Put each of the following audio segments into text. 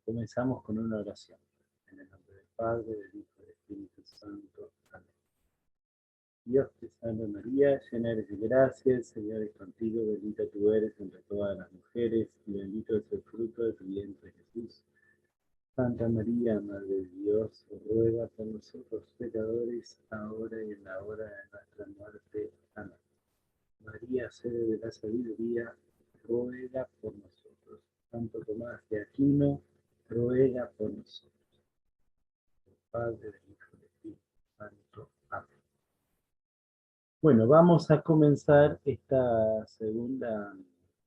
Comenzamos con una oración. En el nombre del Padre, del Hijo y del Espíritu Santo. Amén. Dios te salve María, llena eres de gracia, el Señor es contigo, bendita tú eres entre todas las mujeres, y bendito es el fruto de tu vientre Jesús. Santa María, Madre de Dios, ruega por nosotros pecadores, ahora y en la hora de nuestra muerte. Amén. María, sede de la sabiduría, ruega por nosotros. Santo Tomás de Aquino, ruega por nosotros. El Padre, del Hijo y del Espíritu Santo. Amén. Bueno, vamos a comenzar esta segunda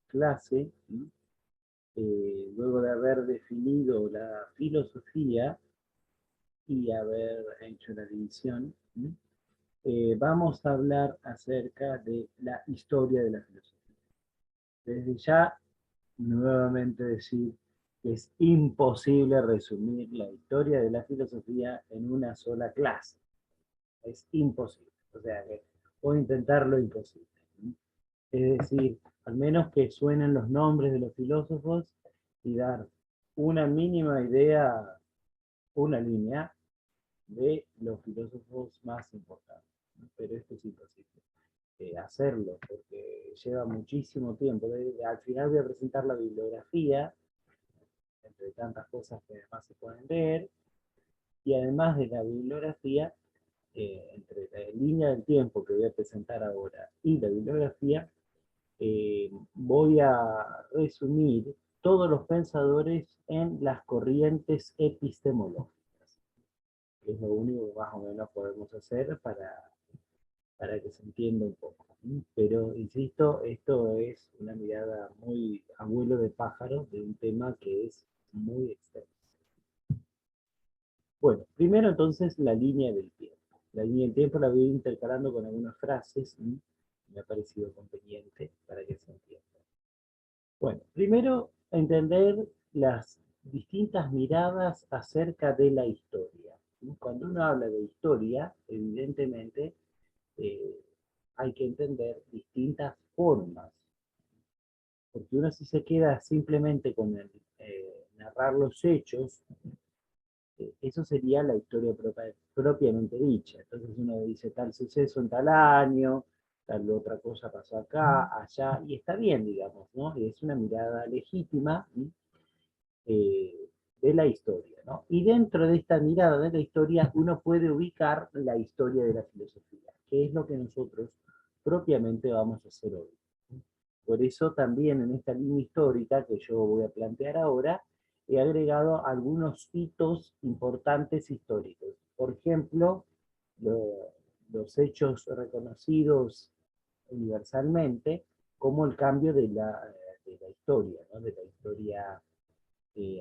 clase, luego de haber definido la filosofía y haber hecho la división. Vamos a hablar acerca de la historia de la filosofía. Desde ya, nuevamente decir que es imposible resumir la historia de la filosofía en una sola clase. Es imposible. O sea, que voy a intentar lo imposible. Es decir, al menos que suenen los nombres de los filósofos y dar una mínima idea, una línea de los filósofos más importantes. Pero esto es imposible hacerlo porque lleva muchísimo tiempo. Al final voy a presentar la bibliografía, entre tantas cosas que además se pueden leer, y además de la bibliografía, entre la línea del tiempo que voy a presentar ahora y la bibliografía, voy a resumir todos los pensadores en las corrientes epistemológicas, que es lo único que más o menos podemos hacer para que se entienda un poco. Pero, insisto, esto es una mirada muy abuelo de pájaro de un tema que es muy extenso. Bueno, primero entonces la línea del tiempo. La línea del tiempo la voy intercalando con algunas frases, me ha parecido conveniente para que se entienda. Bueno, primero entender las distintas miradas acerca de la historia. Cuando uno habla de historia, evidentemente hay que entender distintas formas, porque uno si se queda simplemente con el narrar los hechos, eso sería la historia propiamente dicha. Entonces uno dice tal suceso en tal año, tal otra cosa pasó acá, allá, y está bien, digamos, ¿no? Y es una mirada legítima de la historia, ¿no? Y dentro de esta mirada de la historia uno puede ubicar la historia de la filosofía, que es lo que nosotros propiamente vamos a hacer hoy. Por eso también en esta línea histórica que yo voy a plantear ahora, he agregado algunos hitos importantes históricos. Por ejemplo, los hechos reconocidos universalmente como el cambio de la historia, ¿no? De la historia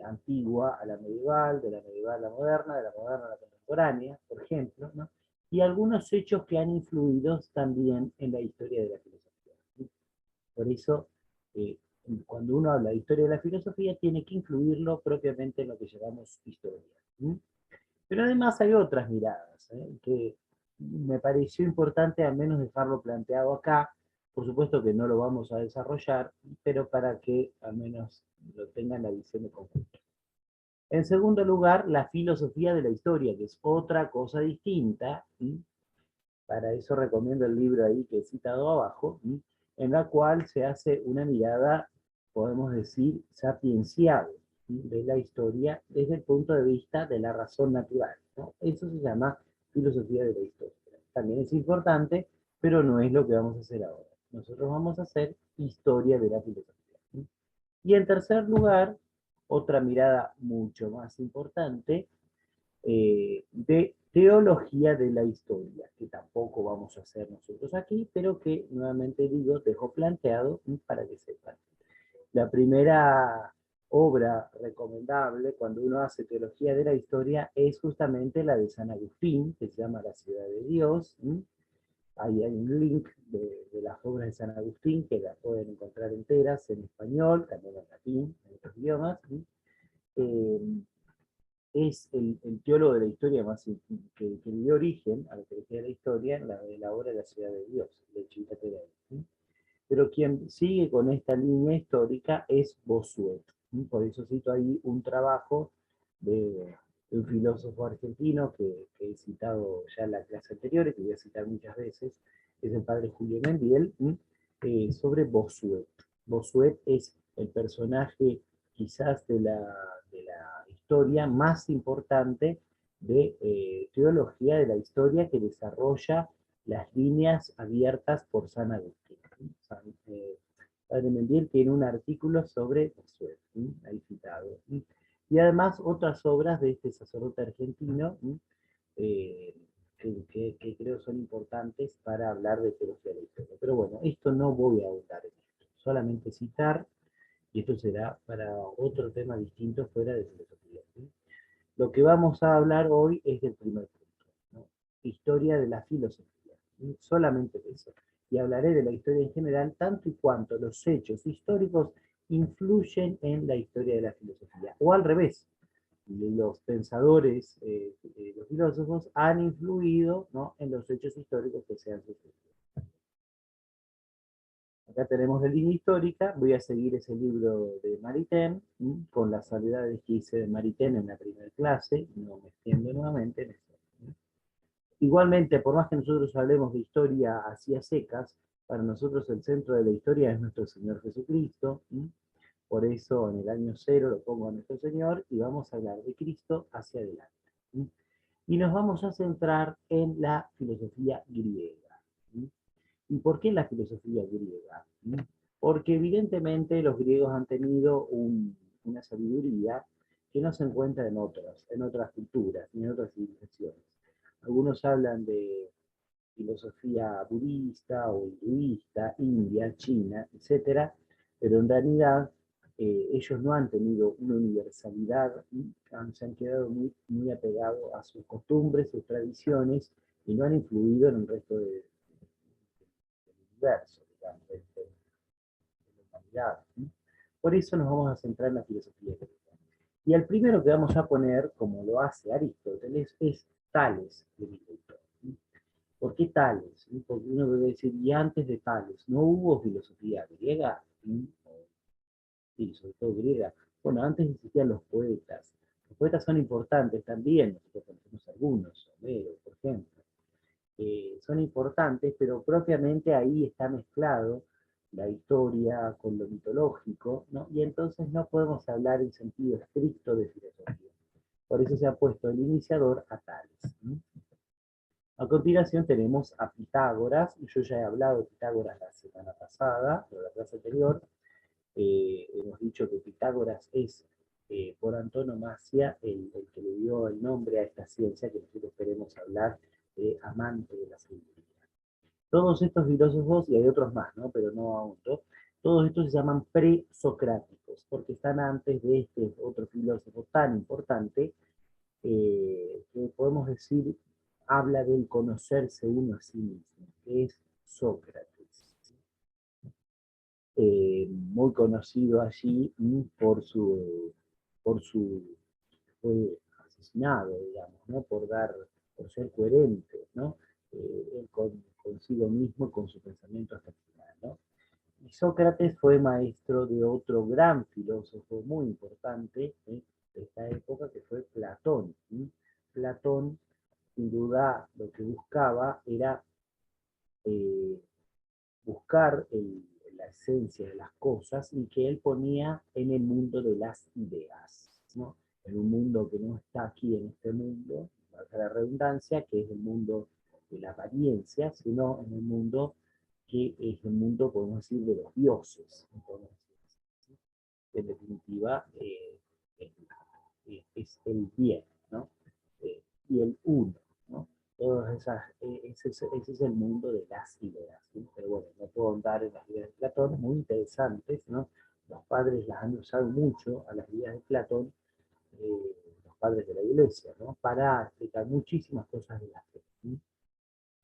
antigua a la medieval, de la medieval a la moderna, de la moderna a la contemporánea, por ejemplo, ¿no? Y algunos hechos que han influido también en la historia de la filosofía. ¿Sí? Por eso, cuando uno habla de historia de la filosofía, tiene que incluirlo propiamente en lo que llamamos historia. ¿Sí? Pero además hay otras miradas, que me pareció importante al menos dejarlo planteado acá. Por supuesto que no lo vamos a desarrollar, pero para que al menos lo tengan la visión de conjunto. En segundo lugar, la filosofía de la historia, que es otra cosa distinta. Para eso recomiendo el libro ahí que he citado abajo, en la cual se hace una mirada, podemos decir, sapiencial de la historia desde el punto de vista de la razón natural, ¿no? Eso se llama filosofía de la historia. También es importante, pero no es lo que vamos a hacer ahora. Nosotros vamos a hacer historia de la filosofía. Y en tercer lugar, otra mirada mucho más importante, de teología de la historia, que tampoco vamos a hacer nosotros aquí, pero que nuevamente digo, dejo planteado para que sepan. La primera obra recomendable cuando uno hace teología de la historia es justamente la de San Agustín, que se llama La ciudad de Dios. Ahí hay un link de las obras de San Agustín que las pueden encontrar enteras en español, también en latín, en otros idiomas. Eh, es el teólogo de la historia más que dio origen a la teología de la historia, de la obra de La ciudad de Dios, de Chivita Teresa. Pero quien sigue con esta línea histórica es Bossuet. Por eso cito ahí un trabajo de un filósofo argentino que he citado ya en la clase anterior y que voy a citar muchas veces, es el padre Julio Mendiel, sobre Bossuet. Bossuet es el personaje quizás de la historia más importante de teología de la historia que desarrolla las líneas abiertas por San Agustín. Padre Mendiel tiene un artículo sobre Bossuet, ahí citado. Y además otras obras de este sacerdote argentino eh, que creo son importantes para hablar de teología de la historia. Pero bueno, esto no voy a ahondar en esto, solamente citar, y esto será para otro tema distinto fuera de filosofía. Lo que vamos a hablar hoy es del primer punto, ¿no? Historia de la filosofía, solamente de eso. Y hablaré de la historia en general, tanto y cuanto los hechos históricos influyen en la historia de la filosofía. O al revés, los pensadores, los filósofos han influido, ¿no?, en los hechos históricos que se han sucedido. Acá tenemos la línea histórica, voy a seguir ese libro de Maritain, con las salvedades que hice de Maritain en la primera clase, no me extiendo nuevamente en eso. Igualmente, por más que nosotros hablemos de historia así a secas, para nosotros el centro de la historia es nuestro Señor Jesucristo. Por eso en el año cero lo pongo a nuestro Señor y vamos a hablar de Cristo hacia adelante. Y nos vamos a centrar en la filosofía griega. ¿Y por qué la filosofía griega? Porque evidentemente los griegos han tenido una sabiduría que no se encuentra en otras culturas, ni en otras civilizaciones. Algunos hablan de filosofía budista o hinduista, India, China, etcétera, pero en realidad ellos no han tenido una universalidad, se han quedado muy apegados a sus costumbres, sus tradiciones, y no han influido en el resto del universo, digamos, de la humanidad. Por eso nos vamos a centrar en la filosofía griega. Y el primero que vamos a poner, como lo hace Aristóteles, es Tales de Mileto. ¿Por qué Tales? Porque uno debe decir, y antes de Tales, ¿no hubo filosofía griega? Sí, sobre todo griega. Bueno, antes existían los poetas. Los poetas son importantes también, nosotros conocemos algunos, Homero, por ejemplo. Son importantes, pero propiamente ahí está mezclado la historia con lo mitológico, ¿no? Y entonces no podemos hablar en sentido estricto de filosofía. Por eso se ha puesto el iniciador a Tales. A continuación tenemos a Pitágoras, yo ya he hablado de Pitágoras la semana pasada, o la clase anterior. Hemos dicho que Pitágoras es, por antonomasia, el que le dio el nombre a esta ciencia que nosotros queremos hablar de amante de la sabiduría. Todos estos filósofos, y hay otros más, ¿no?, pero no aún, ¿no?, todos estos se llaman presocráticos, porque están antes de este otro filósofo tan importante, que podemos decir habla del conocerse uno a sí mismo, que es Sócrates. Muy conocido allí por su fue asesinado, digamos, ¿no?, por ser coherente, ¿no?, consigo mismo y con su pensamiento hasta el final, ¿no? Y Sócrates fue maestro de otro gran filósofo muy importante de esta época, que fue Platón. Platón, sin duda, lo que buscaba era eh, buscar la esencia de las cosas, y que él ponía en el mundo de las ideas, ¿no?, en un mundo que no está aquí en este mundo, valga la redundancia, que es el mundo de la apariencia, sino en el mundo que es el mundo, podemos decir, de los dioses. Entonces, en definitiva, es el bien, ¿no? Y el uno, ¿no? Todas esas, ese es el mundo de las ideas, ¿sí? Pero bueno, no puedo andar en las ideas de Platón, muy interesantes, ¿no? Los padres las han usado mucho a las ideas de Platón, los padres de la iglesia, ¿no?, para explicar muchísimas cosas de la fe. ¿Sí?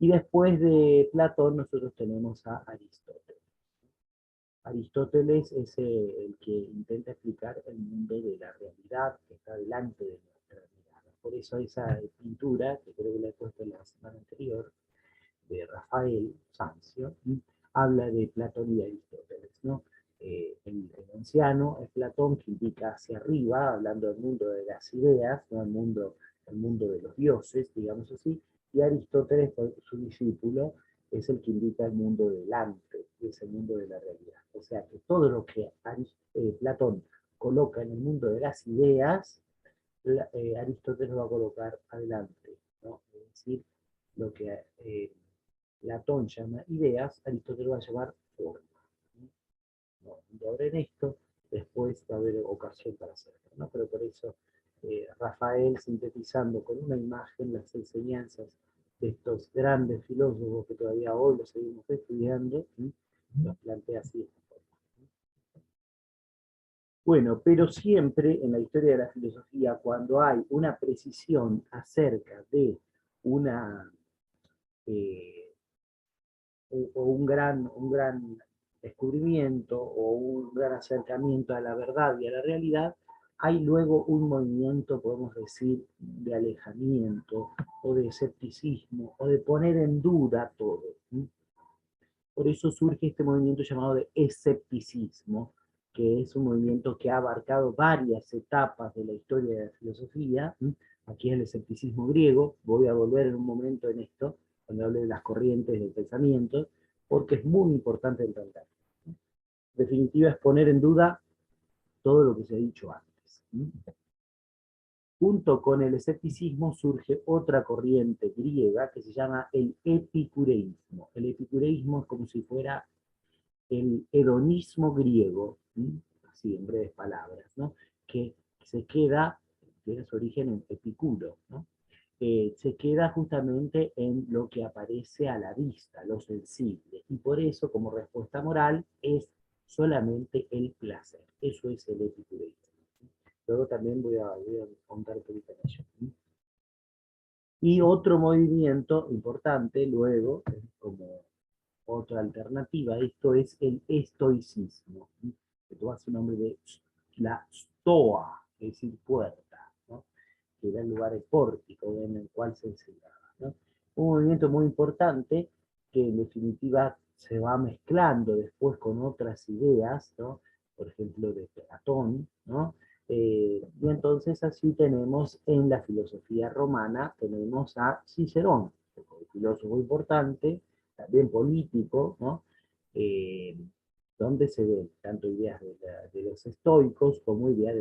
Y después de Platón nosotros tenemos a Aristóteles. Aristóteles es el que intenta explicar el mundo de la realidad que está delante de nuestra mirada. Por eso esa pintura, que creo que la he puesto en la semana anterior, de Rafael Sanzio, habla de Platón y Aristóteles, ¿no? el anciano es Platón, que indica hacia arriba, hablando del mundo de las ideas, ¿no? El mundo de los dioses, digamos así, y Aristóteles, su discípulo, es el que indica el mundo delante, que es el mundo de la realidad. O sea que todo lo que Platón coloca en el mundo de las ideas, Aristóteles va a colocar adelante, ¿no? Es decir, lo que Platón llama ideas, Aristóteles va a llamar forma. No, y ahora en esto, después va a haber ocasión para hacerlo, ¿no? Pero por eso Rafael, sintetizando con una imagen las enseñanzas de estos grandes filósofos que todavía hoy los seguimos estudiando, ¿sí? Los plantea así de esta forma. Bueno, pero siempre en la historia de la filosofía, cuando hay una precisión acerca de una eh, o un gran descubrimiento o un gran acercamiento a la verdad y a la realidad, hay luego un movimiento, podemos decir, de alejamiento o de escepticismo o de poner en duda todo. Por eso surge este movimiento llamado de escepticismo, que es un movimiento que ha abarcado varias etapas de la historia de la filosofía. Aquí es el escepticismo griego, voy a volver en un momento en esto, cuando hable de las corrientes del pensamiento, porque es muy importante entender. En definitiva, es poner en duda todo lo que se ha dicho antes. Junto con el escepticismo surge otra corriente griega que se llama el epicureísmo. El epicureísmo es como si fuera el hedonismo griego, así en breves palabras, ¿no? Que se queda, tiene su origen en Epicuro, ¿no? Se queda justamente en lo que aparece a la vista, lo sensible, y por eso como respuesta moral es solamente el placer. Eso es el epicureísmo. Luego también voy a contar un poquito de ello. Y otro movimiento importante luego, como otra alternativa, esto es el estoicismo, que toma su nombre de la stoa, es decir, puerta, ¿no? Que era el lugar de pórtico en el cual se enseñaba, ¿no? Un movimiento muy importante que en definitiva se va mezclando después con otras ideas, ¿no? Por ejemplo, de Platón, ¿no? Y entonces así tenemos en la filosofía romana, tenemos a Cicerón, un filósofo importante, también político, ¿no? Eh, donde se ven tanto ideas de los estoicos como ideas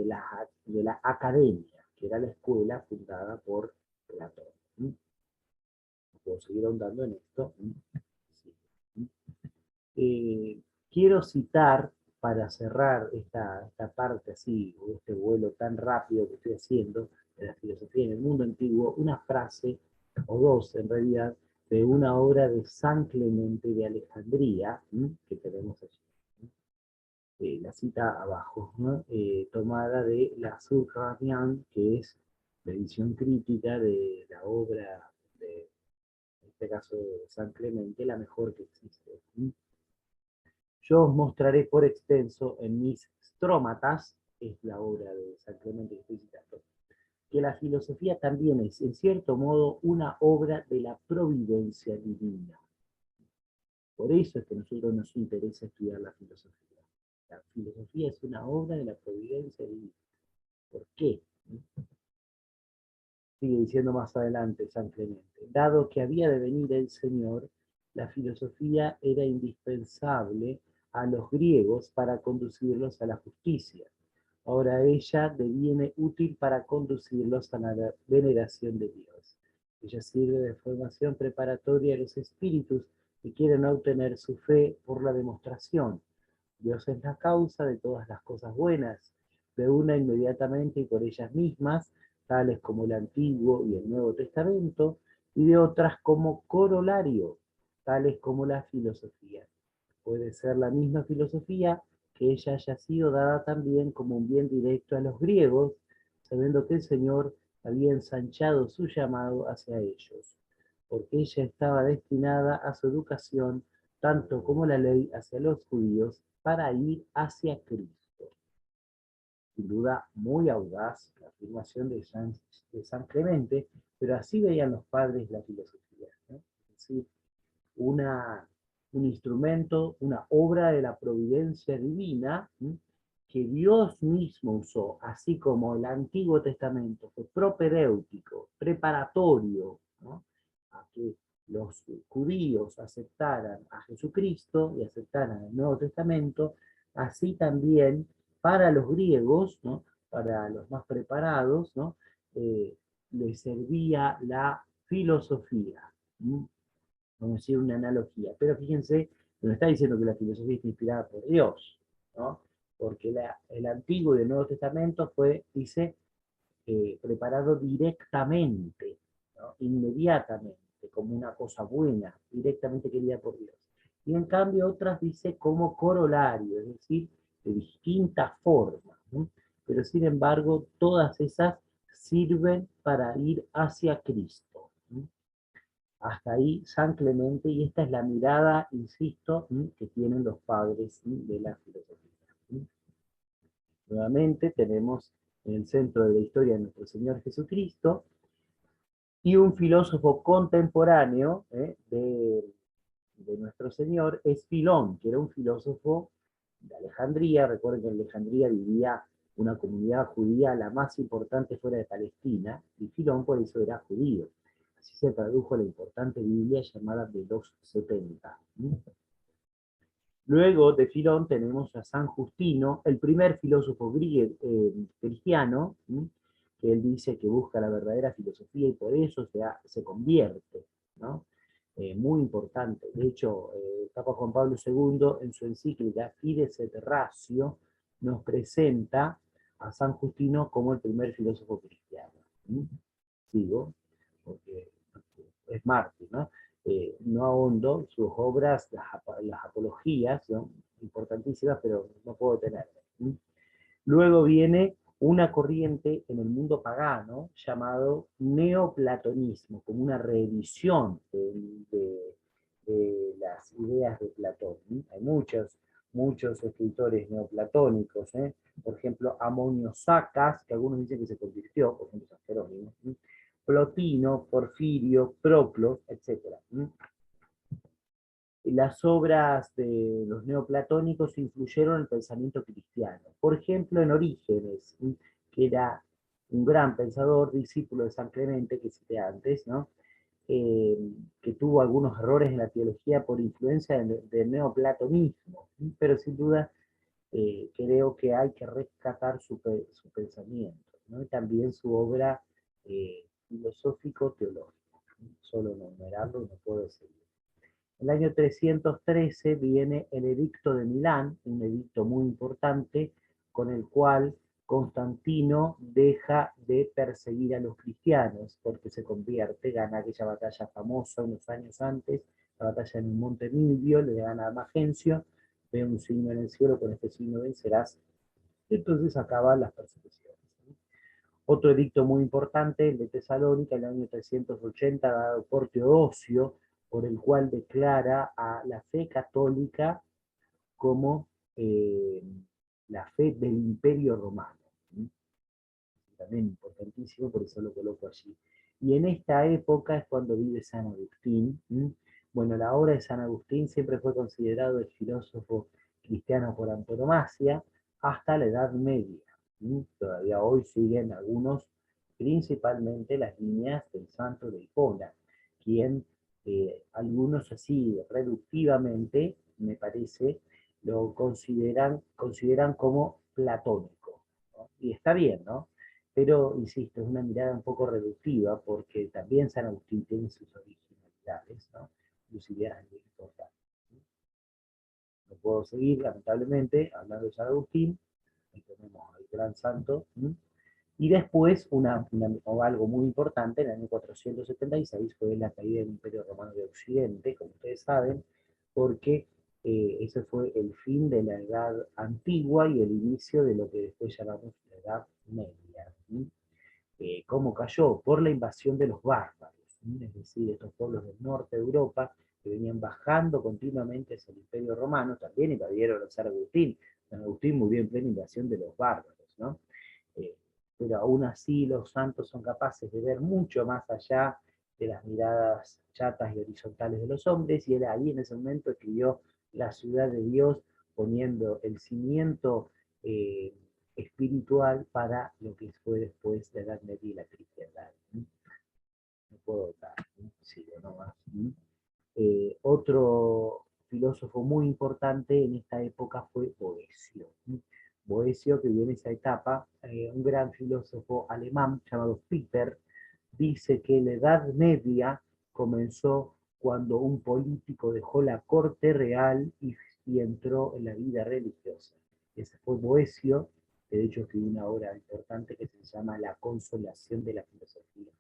de la academia, que era la escuela fundada por Platón. Puedo seguir ahondando en esto. Sí. Quiero citar, para cerrar esta parte así, o este vuelo tan rápido que estoy haciendo de la filosofía en el mundo antiguo, una frase, o dos en realidad, de una obra de San Clemente de Alejandría, que tenemos allí. La cita abajo, ¿no? Tomada de la Surjanian, que es la edición crítica de la obra de, en este caso, de San Clemente, la mejor que existe. Yo os mostraré por extenso en mis strómatas, es la obra de San Clemente que estoy citando, que la filosofía también es, en cierto modo, una obra de la providencia divina. Por eso es que a nosotros nos interesa estudiar la filosofía. La filosofía es una obra de la providencia divina. ¿Por qué? Sigue diciendo más adelante San Clemente. Dado que había de venir el Señor, la filosofía era indispensable a los griegos para conducirlos a la justicia. Ahora ella deviene útil para conducirlos a la veneración de Dios. Ella sirve de formación preparatoria a los espíritus que quieren obtener su fe por la demostración. Dios es la causa de todas las cosas buenas, de una inmediatamente y por ellas mismas, tales como el Antiguo y el Nuevo Testamento, y de otras como corolario, tales como la filosofía. Puede ser la misma filosofía que ella haya sido dada también como un bien directo a los griegos, sabiendo que el Señor había ensanchado su llamado hacia ellos, porque ella estaba destinada a su educación, tanto como la ley hacia los judíos, para ir hacia Cristo. Sin duda, muy audaz la afirmación de San Clemente, pero así veían los padres la filosofía, ¿no? Es decir, una un instrumento, una obra de la providencia divina, que Dios mismo usó, así como el Antiguo Testamento fue propedéutico, preparatorio, ¿no?, a que los judíos aceptaran a Jesucristo y aceptaran el Nuevo Testamento, así también para los griegos, ¿no?, para los más preparados, ¿no?, les servía la filosofía. Vamos a decir una analogía, pero fíjense, no está diciendo que la filosofía está inspirada por Dios, ¿no? Porque el Antiguo y el Nuevo Testamento fue, dice, preparado directamente, ¿no?, inmediatamente, como una cosa buena, directamente querida por Dios. Y en cambio otras dice como corolario, es decir, de distintas formas, ¿no? Pero sin embargo todas esas sirven para ir hacia Cristo, ¿no? Hasta ahí San Clemente, y esta es la mirada, insisto, que tienen los padres de la filosofía. Nuevamente tenemos en el centro de la historia de nuestro Señor Jesucristo, y un filósofo contemporáneo de nuestro Señor es Filón, que era un filósofo de Alejandría. Recuerden que en Alejandría vivía una comunidad judía la más importante fuera de Palestina, y Filón por eso era judío. Así se tradujo la importante Biblia llamada de los 70. Luego de Filón tenemos a San Justino, el primer filósofo cristiano, que él dice que busca la verdadera filosofía y por eso se convierte, ¿no? Muy importante. De hecho, el Papa Juan Pablo II, en su encíclica Fides et Ratio, nos presenta a San Justino como el primer filósofo cristiano. Sigo, porque es mártir, ¿no? No ahondo, sus obras, las apologías, son importantísimas, pero no puedo tenerlas. Luego viene una corriente en el mundo pagano llamado neoplatonismo, como una reedición de las ideas de Platón. Hay muchos escritores neoplatónicos, por ejemplo, Amonio Sacas, que algunos dicen que se convirtió, por ejemplo, San Jerónimo, Plotino, Porfirio, Proclo, etc. Las obras de los neoplatónicos influyeron en el pensamiento cristiano. Por ejemplo, en Orígenes, que era un gran pensador, discípulo de San Clemente, que cité antes, ¿no? Que tuvo algunos errores en la teología por influencia del neoplatonismo, pero sin duda creo que hay que rescatar su pensamiento, ¿no?, y también su obra filosófico-teológica. Solo enumerarlo no puedo seguir. En el año 313 viene el Edicto de Milán, un edicto muy importante, con el cual Constantino deja de perseguir a los cristianos, porque se convierte, gana aquella batalla famosa unos años antes, la batalla en el Monte Milvio, le gana a Magencio, ve un signo en el cielo, con este signo vencerás, entonces acaban las persecuciones. Otro edicto muy importante, el de Tesalónica, en el año 380, dado por Teodosio, por el cual declara a la fe católica como la fe del Imperio Romano. También importantísimo, por eso lo coloco allí. Y en esta época es cuando vive San Agustín. Bueno, la obra de San Agustín siempre fue considerado el filósofo cristiano por antonomasia hasta la Edad Media. Todavía hoy siguen algunos, principalmente las líneas del santo de Hipona, quien algunos así reductivamente, me parece, lo consideran como platónico, ¿no? Y está bien, ¿no? Pero, insisto, es una mirada un poco reductiva, porque también San Agustín tiene sus originalidades, ¿no? Inclusive es muy importante. No puedo seguir, lamentablemente, hablando de San Agustín. Ahí tenemos al gran santo. Y después, algo muy importante, en el año 476 fue la caída del Imperio Romano de Occidente, como ustedes saben, porque ese fue el fin de la Edad Antigua y el inicio de lo que después llamamos la Edad Media. ¿Cómo cayó? Por la invasión de los bárbaros, es decir, estos pueblos del norte de Europa que venían bajando continuamente hacia el Imperio Romano, también invadieron a San Agustín. San Agustín murió en plena invasión de los bárbaros, ¿no? Pero aún así los santos son capaces de ver mucho más allá de las miradas chatas y horizontales de los hombres, y él ahí en ese momento escribió La ciudad de Dios, poniendo el cimiento espiritual para lo que fue después la Edad Media y la cristiandad. No puedo dar, sigo nomás. Otro filósofo muy importante en esta época fue Boecio. Boecio, que viene esa etapa, un gran filósofo alemán llamado Peter, dice que la Edad Media comenzó cuando un político dejó la corte real y entró en la vida religiosa. Ese fue Boecio, que de hecho escribió una obra importante que se llama La consolación de la filosofía.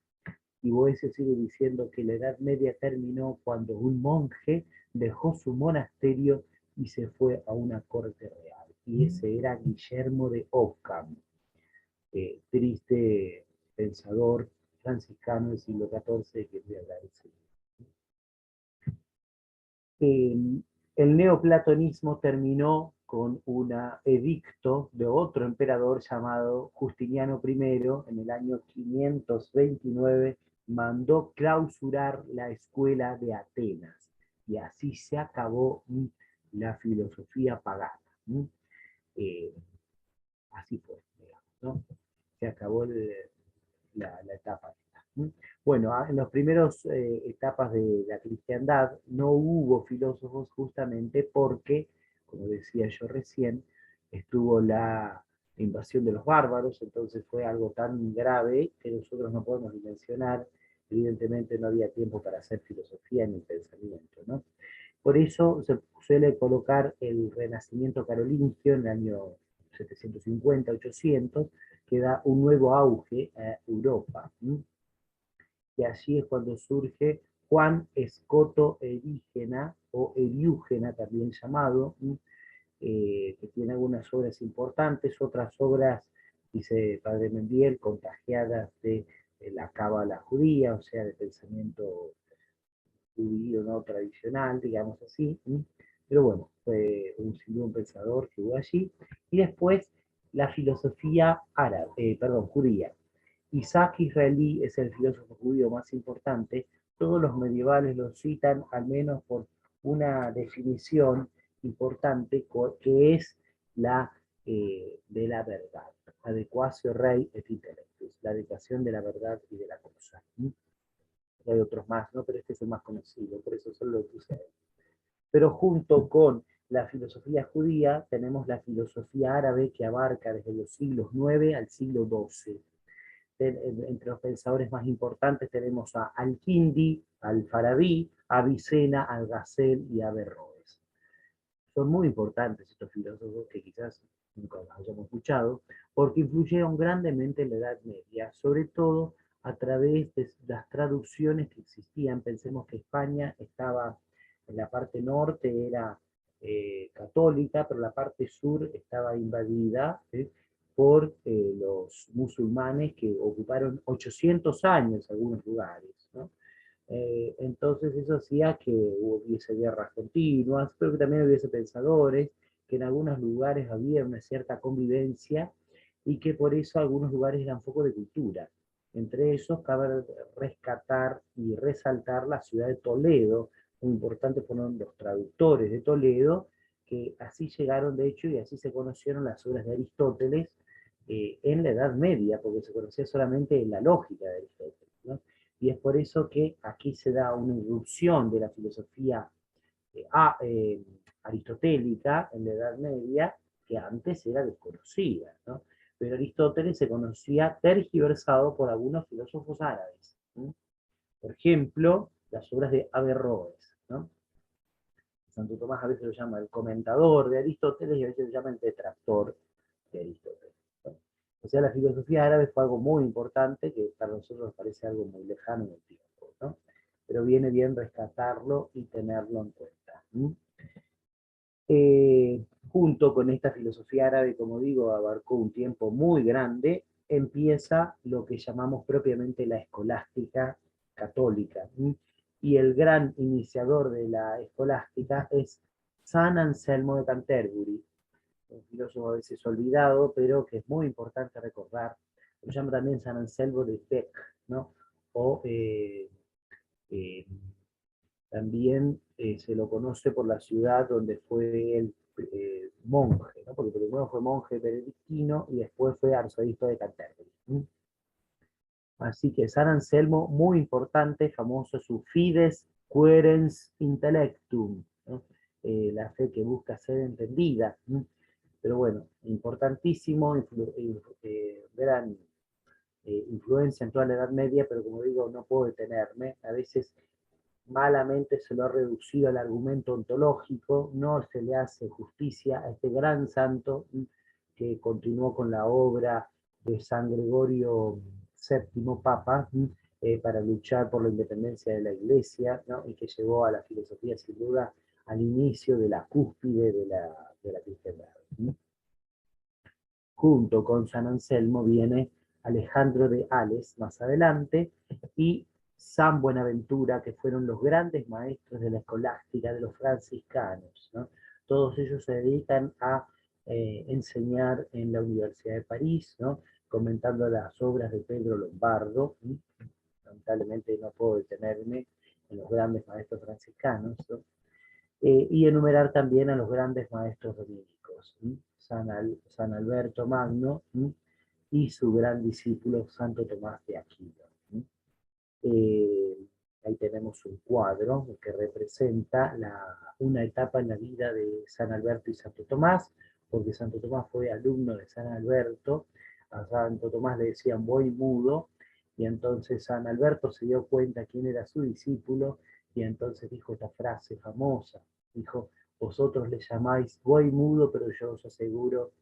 Y Boecio sigue diciendo que la Edad Media terminó cuando un monje dejó su monasterio y se fue a una corte real. Y ese era Guillermo de Ockham, triste pensador franciscano del siglo XIV que voy a hablar el neoplatonismo terminó con un edicto de otro emperador llamado Justiniano I en el año 529, mandó clausurar la escuela de Atenas y así se acabó la filosofía pagana. Eh, Así fue, digamos, ¿no? Se acabó la etapa esta. Bueno, en las primeras etapas de la cristiandad no hubo filósofos justamente porque, como decía yo recién, estuvo la invasión de los bárbaros, entonces fue algo tan grave que nosotros no podemos dimensionar. Evidentemente no había tiempo para hacer filosofía ni pensamiento, ¿no? Por eso se suele colocar el Renacimiento carolingio en el año 750-800, que da un nuevo auge a Europa. Y allí es cuando surge Juan Escoto Erígena, o Eriúgena también llamado, que tiene algunas obras importantes, otras obras, dice Padre Mendiel, contagiadas de la cábala judía, o sea, de pensamiento judío no tradicional, digamos así. Pero bueno, fue un pensador que hubo allí. Y después la filosofía árabe, judía. Isaac Israelí es el filósofo judío más importante. Todos los medievales lo citan al menos por una definición importante que es la de la verdad. Adequatio rei et intellectus, la adecuación de la verdad y de la cosa. Hay otros más, ¿no? Pero este es el más conocido, por eso solo lo puse ahí. Pero junto con la filosofía judía tenemos la filosofía árabe que abarca desde los siglos IX al siglo XII. Entre los pensadores más importantes tenemos a Al-Kindi, Al-Farabi, a Avicena, Al-Ghazali y a Averroes. Son muy importantes estos filósofos que quizás nunca los hayamos escuchado, porque influyeron grandemente en la Edad Media, sobre todo a través de las traducciones que existían. Pensemos que España estaba en la parte norte, era católica, pero la parte sur estaba invadida por los musulmanes que ocuparon 800 años algunos lugares, ¿no? Entonces eso hacía que hubiese guerras continuas, pero que también hubiese pensadores, que en algunos lugares había una cierta convivencia y que por eso algunos lugares eran foco de cultura. Entre esos cabe rescatar y resaltar la ciudad de Toledo. Muy importante fueron los traductores de Toledo, que así llegaron de hecho y así se conocieron las obras de Aristóteles en la Edad Media, porque se conocía solamente la lógica de Aristóteles, ¿no? Y es por eso que aquí se da una irrupción de la filosofía aristotélica en la Edad Media, que antes era desconocida, ¿no? Pero Aristóteles se conocía tergiversado por algunos filósofos árabes, ¿no? Por ejemplo, las obras de Averroes, ¿no? Santo Tomás a veces lo llama el comentador de Aristóteles y a veces lo llama el detractor de Aristóteles, ¿no? O sea, la filosofía árabe fue algo muy importante que para nosotros nos parece algo muy lejano en el tiempo, ¿no? Pero viene bien rescatarlo y tenerlo en cuenta. Junto con esta filosofía árabe, como digo, abarcó un tiempo muy grande, empieza lo que llamamos propiamente la escolástica católica. Y el gran iniciador de la escolástica es San Anselmo de Canterbury, un filósofo a veces olvidado, pero que es muy importante recordar. Lo llama también San Anselmo de Bec, ¿no? O Eh, También se lo conoce por la ciudad donde fue el monje, ¿no? Porque primero fue monje benedictino y después fue arzobispo de Canterbury. Así que San Anselmo, muy importante, famoso su Fides Querens Intellectum, ¿no? La fe que busca ser entendida. Pero bueno, importantísimo, gran influencia en toda la Edad Media, pero como digo, no puedo detenerme. A veces malamente se lo ha reducido al argumento ontológico, no se le hace justicia a este gran santo que continuó con la obra de San Gregorio VII Papa para luchar por la independencia de la Iglesia, ¿no? Y que llevó a la filosofía sin duda al inicio de la cúspide de la cristiandad. Junto con San Anselmo viene Alejandro de Ales más adelante y San Buenaventura, que fueron los grandes maestros de la escolástica de los franciscanos, ¿no? Todos ellos se dedican a enseñar en la Universidad de París, ¿no? Comentando las obras de Pedro Lombardo. Lamentablemente no puedo detenerme en los grandes maestros franciscanos, ¿no? Y enumerar también a los grandes maestros dominicos, San Alberto Magno y su gran discípulo Santo Tomás de Aquino. Eh, Ahí tenemos un cuadro que representa una etapa en la vida de San Alberto y Santo Tomás, porque Santo Tomás fue alumno de San Alberto, a Santo Tomás le decían buey mudo, y entonces San Alberto se dio cuenta quién era su discípulo, y entonces dijo esta frase famosa, dijo, vosotros le llamáis buey mudo, pero yo os aseguro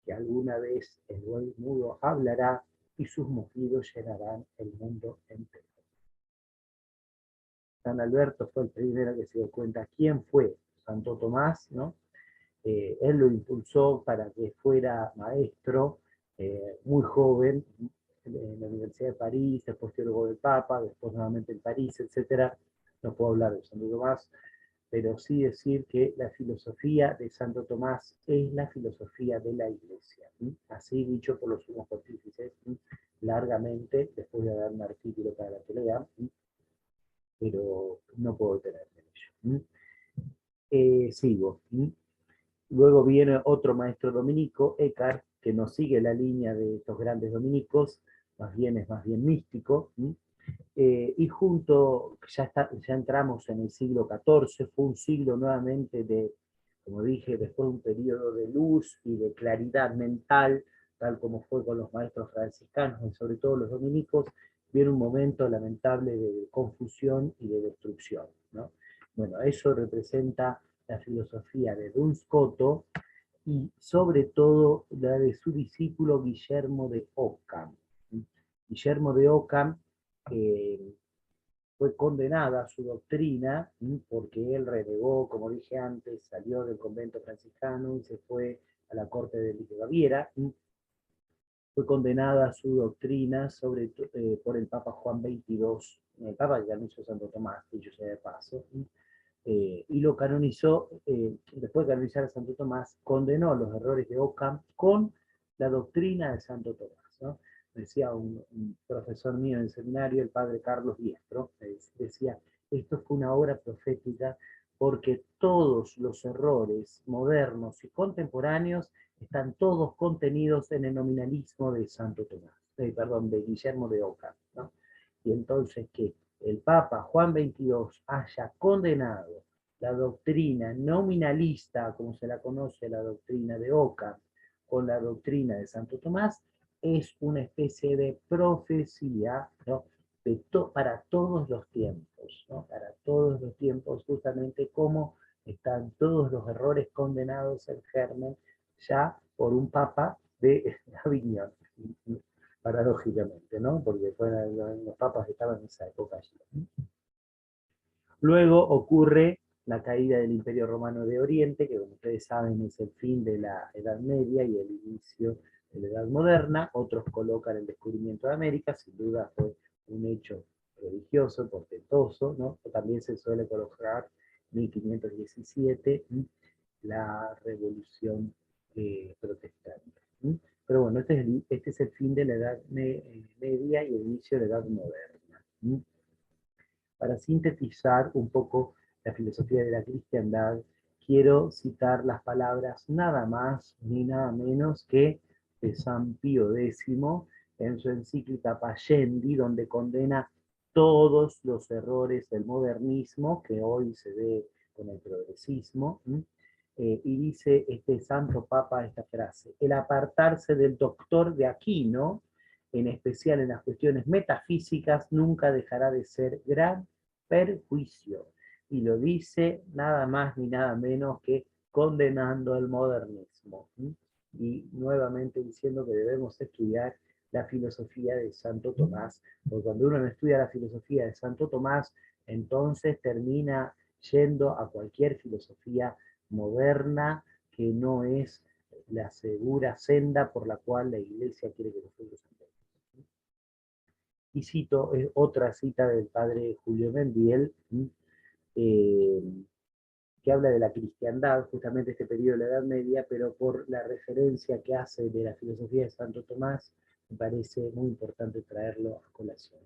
que alguna vez el buey mudo hablará y sus mugidos llenarán el mundo entero. San Alberto fue el primero que se dio cuenta quién fue Santo Tomás, ¿no? Él lo impulsó para que fuera maestro muy joven en la Universidad de París, después teólogo del Papa, después nuevamente en París, etc. No puedo hablar de Santo Tomás, pero sí decir que la filosofía de Santo Tomás es la filosofía de la Iglesia, así dicho por los sumos pontífices largamente, después de dar un artículo para la que lean, pero no puedo detenerme en ello. Sigo. Luego viene otro maestro dominico, Eckhart, que no sigue la línea de estos grandes dominicos, más bien es más bien místico. Y junto, ya entramos en el siglo XIV, fue un siglo nuevamente de, como dije, después de un periodo de luz y de claridad mental, tal como fue con los maestros franciscanos y sobre todo los dominicos, viene un momento lamentable de confusión y de destrucción, ¿no? Bueno, eso representa la filosofía de Duns Scoto y sobre todo la de su discípulo Guillermo de Ockham. Guillermo de Ockham fue condenada su doctrina, porque él renegó, como dije antes, salió del convento franciscano y se fue a la corte de Baviera. Fue condenada su doctrina por el Papa Juan XXII, el Papa que canonizó Santo Tomás, dicho sea de paso, y lo canonizó, después de canonizar a Santo Tomás, condenó los errores de Ockham con la doctrina de Santo Tomás, ¿no? Decía un profesor mío en el seminario, el padre Carlos Diestro, decía, esto fue una obra profética porque todos los errores modernos y contemporáneos están todos contenidos en el nominalismo de Santo Tomás, perdón, de Guillermo de Ockham, ¿no? Y entonces que el Papa Juan XXII haya condenado la doctrina nominalista, como se la conoce la doctrina de Ockham, con la doctrina de Santo Tomás, es una especie de profecía, ¿no? Para todos los tiempos, ¿no? Para todos los tiempos, justamente como están todos los errores condenados en germen ya por un papa de Aviñón, paradójicamente, ¿no? Porque fueron los papas que estaban en esa época allí. Luego ocurre la caída del Imperio Romano de Oriente, que como ustedes saben es el fin de la Edad Media y el inicio de la Edad Moderna. Otros colocan el descubrimiento de América, sin duda fue un hecho prodigioso, portentoso, ¿no? También se suele colocar 1517, la Revolución Protestante. Pero bueno, este es el fin de la Edad Media y el inicio de la Edad Moderna. Para sintetizar un poco la filosofía de la cristiandad, quiero citar las palabras nada más ni nada menos que de San Pío X en su encíclica Pascendi, donde condena todos los errores del modernismo que hoy se ve con el progresismo, y dice este santo papa esta frase: el apartarse del doctor de Aquino, en especial en las cuestiones metafísicas, nunca dejará de ser gran perjuicio. Y lo dice nada más ni nada menos que condenando el modernismo. Y nuevamente diciendo que debemos estudiar la filosofía de Santo Tomás, porque cuando uno no estudia la filosofía de Santo Tomás, entonces termina yendo a cualquier filosofía moderna que no es la segura senda por la cual la Iglesia quiere que nosotros andemos. Y cito otra cita del padre Julio Mendiel, eh, que habla de la cristiandad, justamente este periodo de la Edad Media, pero por la referencia que hace de la filosofía de Santo Tomás, me parece muy importante traerlo a colación.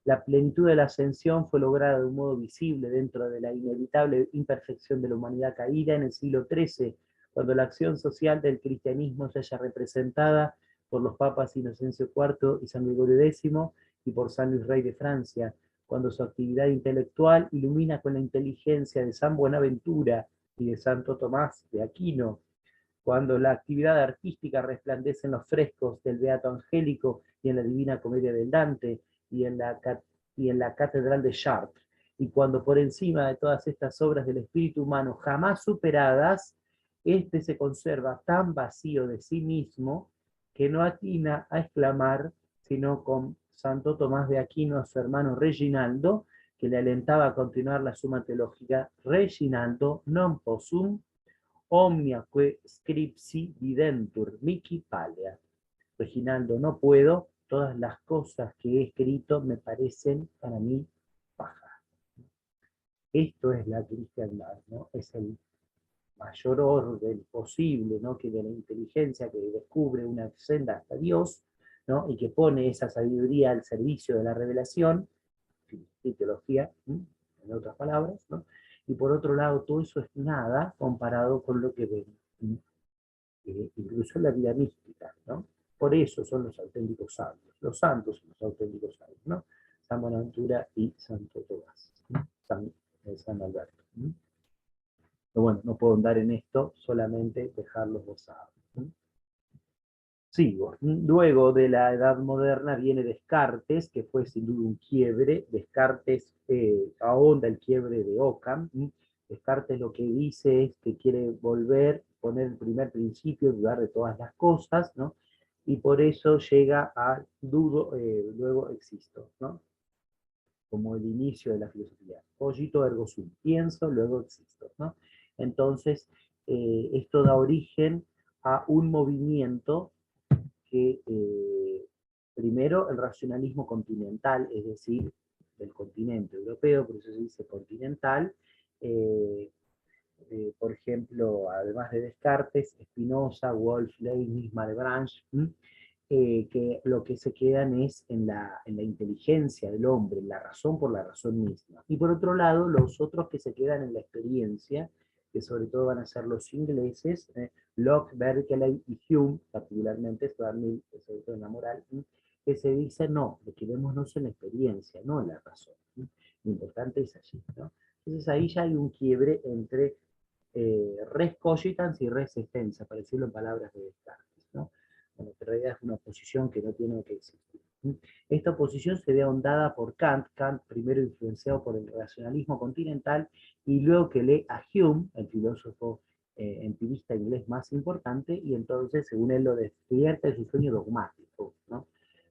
La plenitud de la ascensión fue lograda de un modo visible dentro de la inevitable imperfección de la humanidad caída en el siglo XIII, cuando la acción social del cristianismo se haya representada por los papas Inocencio IV y San Gregorio X y por San Luis Rey de Francia, cuando su actividad intelectual ilumina con la inteligencia de San Buenaventura y de Santo Tomás de Aquino, cuando la actividad artística resplandece en los frescos del Beato Angélico y en la Divina Comedia del Dante y en la Catedral de Chartres, y cuando por encima de todas estas obras del espíritu humano jamás superadas, éste se conserva tan vacío de sí mismo que no atina a exclamar, sino con Santo Tomás de Aquino a su hermano Reginaldo, que le alentaba a continuar la suma teológica: Reginaldo non possum omnia que scripsi videntur mihi palea. Reginaldo, no puedo, todas las cosas que he escrito me parecen para mí paja. Esto es la cristiandad, ¿no? Es el mayor orden posible, ¿no? Que de la inteligencia que descubre una senda hasta Dios, ¿no? Y que pone esa sabiduría al servicio de la revelación, y teología, en otras palabras, ¿no? Y por otro lado, todo eso es nada comparado con lo que ven, incluso en la vida mística, ¿no? Por eso son los auténticos santos. Los santos son los auténticos santos, ¿no? San Buenaventura y Santo Tomás, San Alberto. Pero bueno, no puedo andar en esto, solamente dejarlos gozados. Sigo. Luego de la Edad Moderna viene Descartes, que fue sin duda un quiebre. Descartes ahonda el quiebre de Occam. Descartes lo que dice es que quiere volver, poner el primer principio, dudar de todas las cosas, ¿no? Y por eso llega a dudo, luego existo, ¿no? Como el inicio de la filosofía. Cogito ergo sum, pienso, luego existo, ¿no? Entonces, esto da origen a un movimiento que primero el racionalismo continental, es decir, del continente europeo, por eso se dice continental, eh, por ejemplo, además de Descartes, Spinoza, Wolff, Leibniz, Malebranche, que lo que se quedan es en la inteligencia del hombre, en la razón por la razón misma. Y por otro lado, los otros que se quedan en la experiencia, que sobre todo van a ser los ingleses, Locke, Berkeley y Hume, particularmente, sobre todo en la moral, que se dice, no, lo que vemos no es en la experiencia, no en la razón. Lo importante es allí, ¿no? Entonces ahí ya hay un quiebre entre res cogitans y res extensa, para decirlo en palabras de Descartes, ¿no? Bueno, que en realidad es una oposición que no tiene que existir. Esta oposición se ve ahondada por Kant, Kant primero influenciado por el racionalismo continental y luego que lee a Hume, el filósofo empirista inglés más importante, y entonces, según él, lo despierta de su sueño dogmático, ¿no?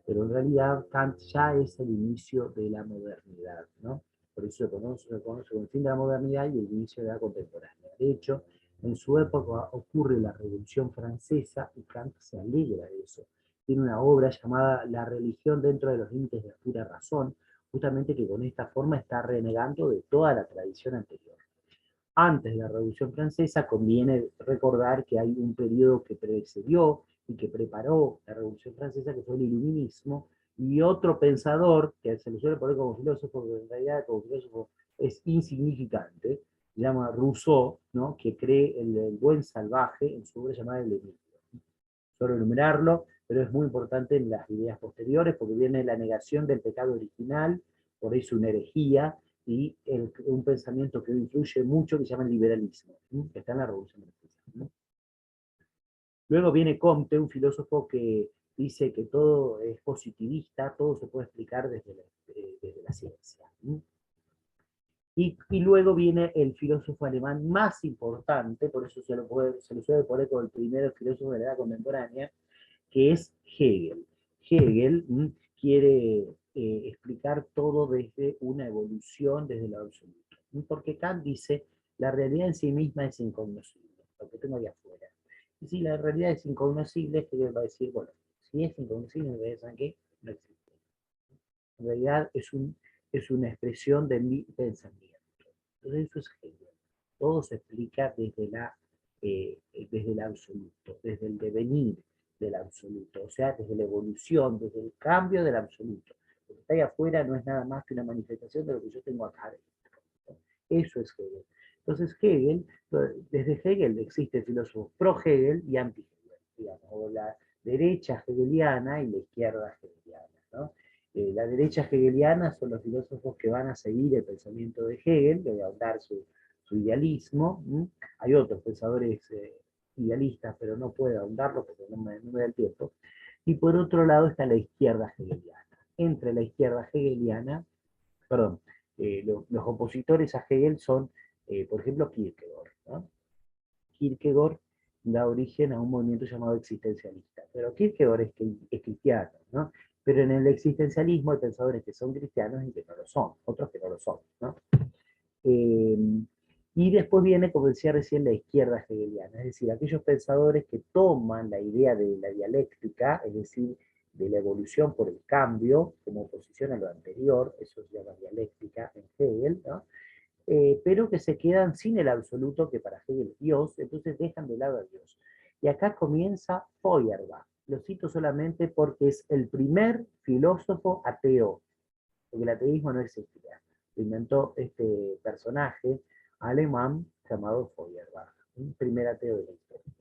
Pero en realidad Kant ya es el inicio de la modernidad, ¿no? Por eso se conoce como el fin de la modernidad y el inicio de la contemporánea. De hecho, en su época ocurre la Revolución Francesa y Kant se alegra de eso. Tiene una obra llamada La religión dentro de los límites de la pura razón, justamente que con esta forma está renegando de toda la tradición anterior. Antes de la Revolución Francesa conviene recordar que hay un periodo que precedió y que preparó la Revolución Francesa, que fue el Iluminismo, Y otro pensador, que se le suele poner como filósofo, pero en realidad como filósofo es insignificante, se llama Rousseau, ¿no? Que cree el buen salvaje en su obra llamada El Enigma. Solo enumerarlo, pero es muy importante en las ideas posteriores, porque viene la negación del pecado original, por eso una herejía, y un pensamiento que influye mucho que se llama el liberalismo, que está en la Revolución Francesa. Luego viene Comte, un filósofo que dice que todo es positivista, todo se puede explicar desde la ciencia. Y luego viene el filósofo alemán más importante, por eso se lo suele poner como el primer filósofo de la edad contemporánea, que es Hegel. Hegel quiere explicar todo desde una evolución, desde lo absoluto. Porque Kant dice, la realidad en sí misma es incognoscible, lo que tengo ahí afuera. Y si la realidad es incognoscible, Hegel va a decir, bueno, si es incognoscible, en realidad, ¿saben qué? No existe. En realidad es una expresión de mi pensamiento. Entonces eso es Hegel. Todo se explica desde el absoluto, desde el devenir del absoluto, o sea, desde la evolución, desde el cambio del absoluto. Lo que está ahí afuera no es nada más que una manifestación de lo que yo tengo acá adentro. Eso es Hegel. Entonces Hegel, desde Hegel existe filósofos pro-Hegel y anti-Hegel, digamos, o la derecha hegeliana y la izquierda hegeliana, ¿no? La derecha hegeliana son los filósofos que van a seguir el pensamiento de Hegel, que voy a ahondar su idealismo. Hay otros pensadores idealistas, pero no puedo ahondarlo porque no me da el tiempo. Y por otro lado está la izquierda hegeliana. Entre la izquierda hegeliana, perdón, los opositores a Hegel son, por ejemplo, Kierkegaard, ¿no? Kierkegaard da origen a un movimiento llamado existencialista. Pero Kierkegaard es cristiano, ¿no? Pero en el existencialismo hay pensadores que son cristianos y que no lo son, otros que no lo son, ¿no? Eh, y después viene, como decía recién, la izquierda hegeliana, es decir, aquellos pensadores que toman la idea de la dialéctica, es decir, de la evolución por el cambio, como oposición a lo anterior, eso se llama dialéctica en Hegel, ¿no? Pero que se quedan sin el absoluto que para Hegel es Dios, entonces dejan de lado a Dios. Y acá comienza Feuerbach. Lo cito solamente porque es el primer filósofo ateo, porque el ateísmo no existía. Lo inventó este personaje alemán llamado Feuerbach, un primer ateo de la historia.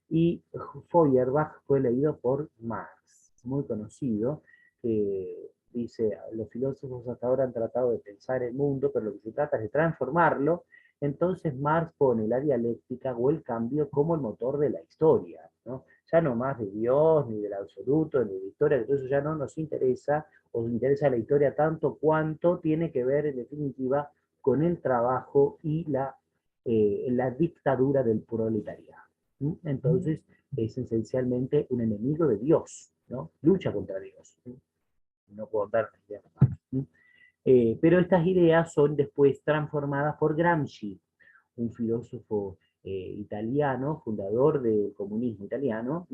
Y Feuerbach fue leído por Marx, muy conocido, que dice, los filósofos hasta ahora han tratado de pensar el mundo, pero lo que se trata es de transformarlo. Entonces Marx pone la dialéctica o el cambio como el motor de la historia, ¿no? Ya no más de Dios, ni del absoluto, ni de la historia, que eso ya no nos interesa, o nos interesa la historia tanto cuanto tiene que ver, en definitiva, con el trabajo y la dictadura del proletariado. Entonces es esencialmente un enemigo de Dios, ¿no? Lucha contra Dios. No puedo dar ideas más. Pero estas ideas son después transformadas por Gramsci, un filósofo italiano, fundador del comunismo italiano,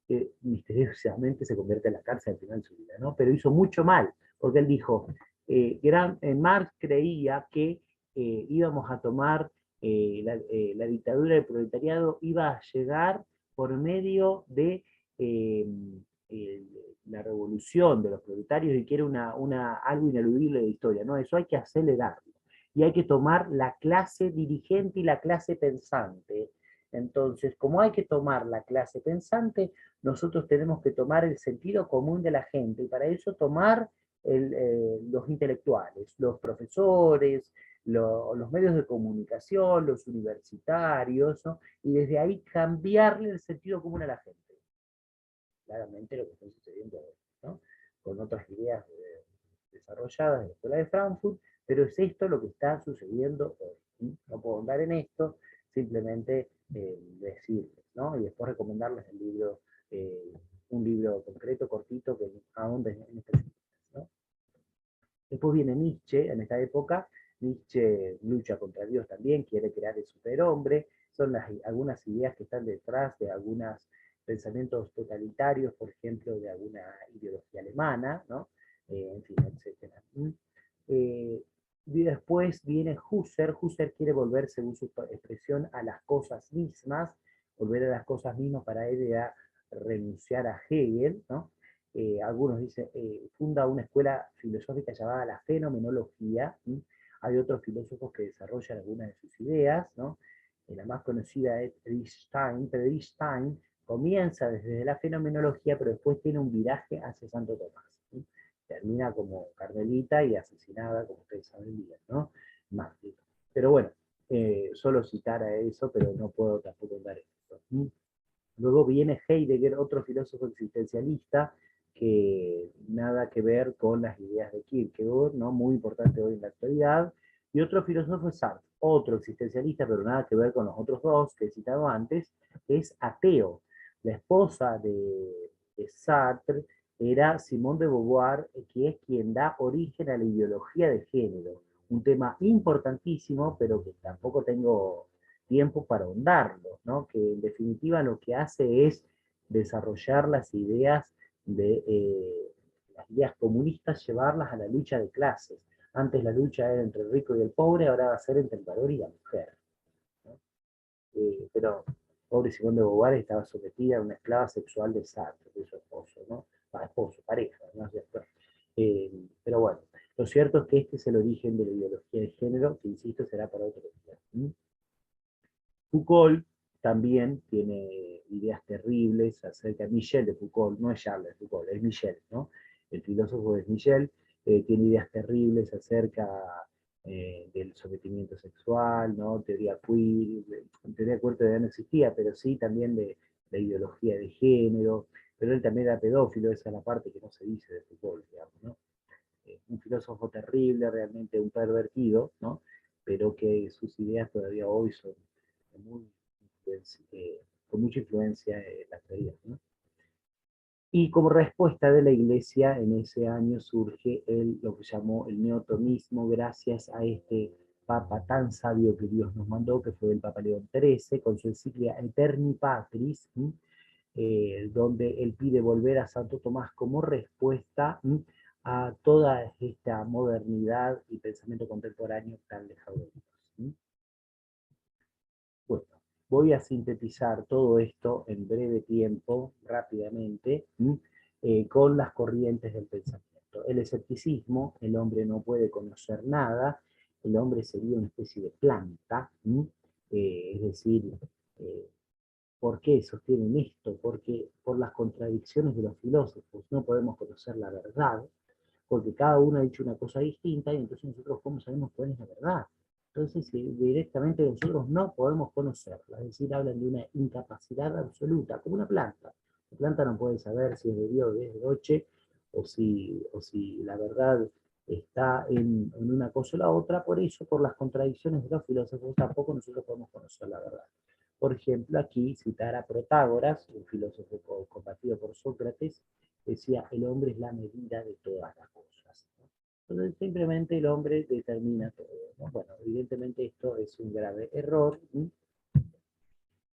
que misteriosamente se convierte en la cárcel al final de su vida, ¿no? Pero hizo mucho mal, porque él dijo, Marx creía que íbamos a tomar la dictadura del proletariado, iba a llegar por medio de eh, eh, la revolución de los proletarios y que era algo ineludible de historia, ¿no? Eso hay que acelerarlo y hay que tomar la clase dirigente y la clase pensante. Entonces, como hay que tomar la clase pensante, nosotros tenemos que tomar el sentido común de la gente y para eso tomar los intelectuales, los profesores, los medios de comunicación, los universitarios, ¿no? Y desde ahí cambiarle el sentido común a la gente. Claramente lo que está sucediendo hoy, ¿no? Con otras ideas desarrolladas en la Escuela de Frankfurt, pero es esto lo que está sucediendo hoy. No puedo andar en esto, simplemente decirles, ¿no? Y después recomendarles eh, un libro concreto, cortito, que ahonde en estas ideas, ¿no? Después viene Nietzsche, en esta época, Nietzsche lucha contra Dios también, quiere crear el superhombre, son algunas ideas que están detrás de algunos pensamientos totalitarios, por ejemplo, de alguna ideología alemana, ¿no? En fin, etc. Y después viene Husserl quiere volver, según su expresión, a las cosas mismas, volver a las cosas mismas para él era renunciar a Hegel, ¿no? algunos dicen, funda una escuela filosófica llamada la fenomenología. Hay otros filósofos que desarrollan algunas de sus ideas, ¿no? La más conocida es Friedrich Stein comienza desde la fenomenología, pero después tiene un viraje hacia Santo Tomás. ¿Sí? Termina como carmelita y asesinada, como ustedes saben bien, ¿no? Mártir. Pero bueno, solo citar a eso, pero no puedo tampoco dar esto. Luego viene Heidegger, otro filósofo existencialista, que nada que ver con las ideas de Kierkegaard, ¿no? Muy importante hoy en la actualidad. Y otro filósofo es Sartre, otro existencialista, pero nada que ver con los otros dos que he citado antes, es ateo. La esposa de Sartre era Simone de Beauvoir, que es quien da origen a la ideología de género. Un tema importantísimo, pero que tampoco tengo tiempo para ahondarlo, ¿no? Que en definitiva lo que hace es desarrollar las ideas comunistas, llevarlas a la lucha de clases. Antes la lucha era entre el rico y el pobre, ahora va a ser entre el varón y la mujer, ¿no? Pero pobre Simón de Beauvoir estaba sometida a una esclava sexual de Sartre, de su esposo, ¿no? Esposo, pareja, ¿no es cierto? Pero bueno, lo cierto es que este es el origen de la ideología de género, que insisto será para otro día. Foucault también tiene ideas terribles acerca de Michel de Foucault, no es Charles de Foucault, es Michel, ¿no? El filósofo es Michel, tiene ideas terribles acerca del sometimiento sexual, ¿no? Teoría queer, teoría queer todavía no existía, pero sí también de la ideología de género, pero él también era pedófilo, esa es la parte que no se dice de Foucault, digamos, ¿no? Un filósofo terrible, realmente un pervertido, ¿no? Pero que sus ideas todavía hoy son muy, con mucha influencia en la actualidad, ¿no? Y como respuesta de la Iglesia, en ese año surge lo que llamó el neotomismo, gracias a este Papa tan sabio que Dios nos mandó, que fue el Papa León XIII, con su encíclica Eterni Patris, donde él pide volver a Santo Tomás como respuesta a toda esta modernidad y pensamiento contemporáneo tan lejano de Dios. Bueno, voy a sintetizar todo esto en breve tiempo, rápidamente, con las corrientes del pensamiento. El escepticismo, el hombre no puede conocer nada, el hombre sería una especie de planta, es decir, eh, ¿por qué sostienen esto? Porque por las contradicciones de los filósofos no podemos conocer la verdad, porque cada uno ha dicho una cosa distinta y entonces nosotros cómo sabemos cuál es la verdad. Entonces directamente nosotros no podemos conocerla, es decir, hablan de una incapacidad absoluta, como una planta. La planta no puede saber si es de día o es de noche, o si la verdad está en una cosa o la otra, por eso, por las contradicciones de los filósofos, tampoco nosotros podemos conocer la verdad. Por ejemplo, aquí citar a Protágoras, un filósofo combatido por Sócrates, decía, el hombre es la medida de todas las cosas, ¿no? Entonces, simplemente el hombre determina todo, ¿no? Bueno, evidentemente esto es un grave error.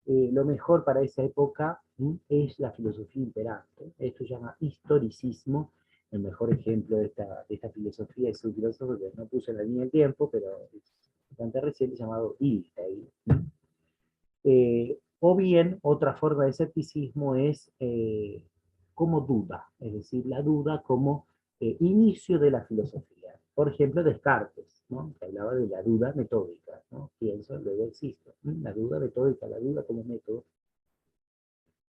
Lo mejor para esa época es la filosofía imperante. Esto se llama historicismo. El mejor ejemplo de esta filosofía es un filósofo que no puse en la línea del tiempo, pero es bastante reciente, llamado Ilfey. O bien, otra forma de escepticismo es como duda, es decir, la duda como inicio de la filosofía. Por ejemplo, Descartes, ¿no? Que hablaba de la duda metódica, ¿no? Pienso, luego existo. La duda metódica, la duda como método.